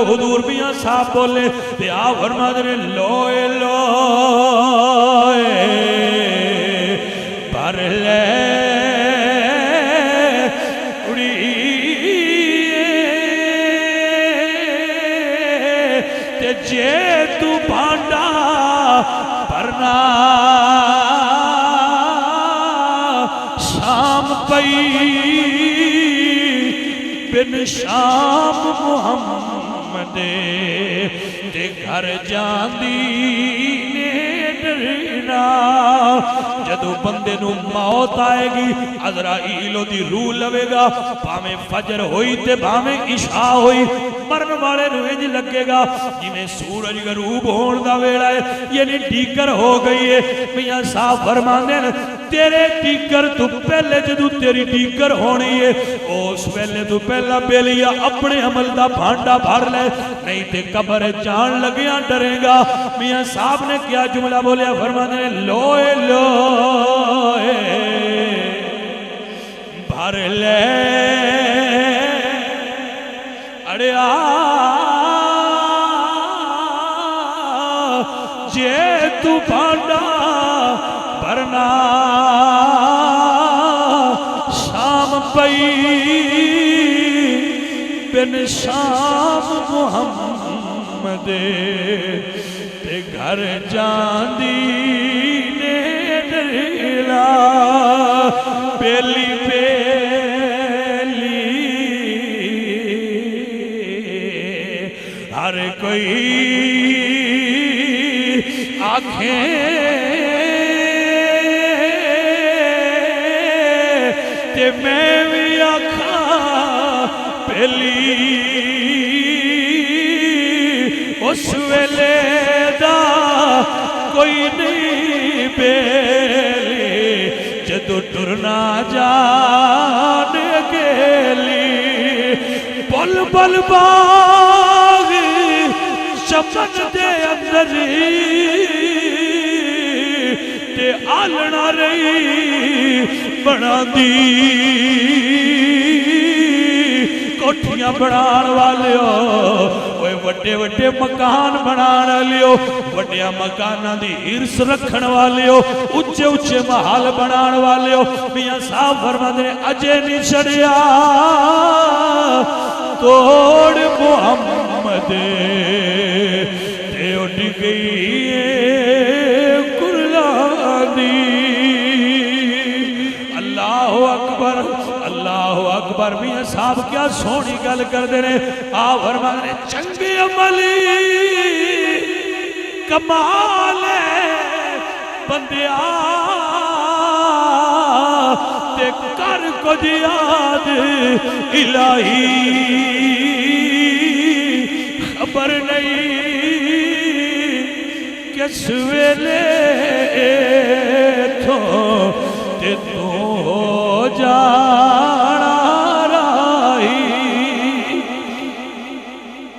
حضور میاں صاحب بولے تے آپ فرما دے لوئے لوئے پر لے اڑیے تے جے تو بانڈا پرنا شام پئی بن شام محمد تے گھر جاندی نے ڈرنا جدو بندے نو موت آئے گی عزرائیل دی روح لوے گا بھامیں فجر ہوئی تے بھامیں عشاء ہوئی مرن والے نو انج لگے گا جنہیں سورج غروب ہون دا ویڑا ہے یعنی ٹیکر ہو گئی ہے میاں صاحب فرماندے ہیں تیرے ٹیکر تو پہلے جدو تیری ٹیکر ہونی ہے اس پہلے تو پہلا بیلیا اپنے عمل دا بھانڈا بھر لے نہیں تے قبر جان لگیاں ڈرے گا میاں صاحب نے کیا جملہ بولیا فرمانے لوئے لوئے بھر لے اڑے آ جے تو بھانڈا بھرنا شام پئی بن شام محمد تے گھر جاندی نے ڈرلا پیلی پیلی ہر کوئی آنکھیں تے میں بھی آنکھاں پہلی اس ویلے دا کوئی نہیں پہلی جدو ٹرنا جان گیلی بل بل باغ چمن دے اندر تے آلنا رہی بنا دی کوٹھیاں بنان والے ہو وڈے وڈے مکان بنان والے ہو وڈیا مکاناں دی ہرس رکھن والے ہو اچھے اچھے محل بنان والے ہو میاں صاحب فرماندے نے اجے نہیں چھڑیا توڑ محمد تے اٹھ گئی قرآنی اللہ اکبر اللہ اکبر میاں صاحب کیا سونی گل کر دے رہے آپ فرمانے چنگے عملی کمال ہے بندیا تے کر کو یاد الہی خبر نہیں کس ویلے تھو تے تو جا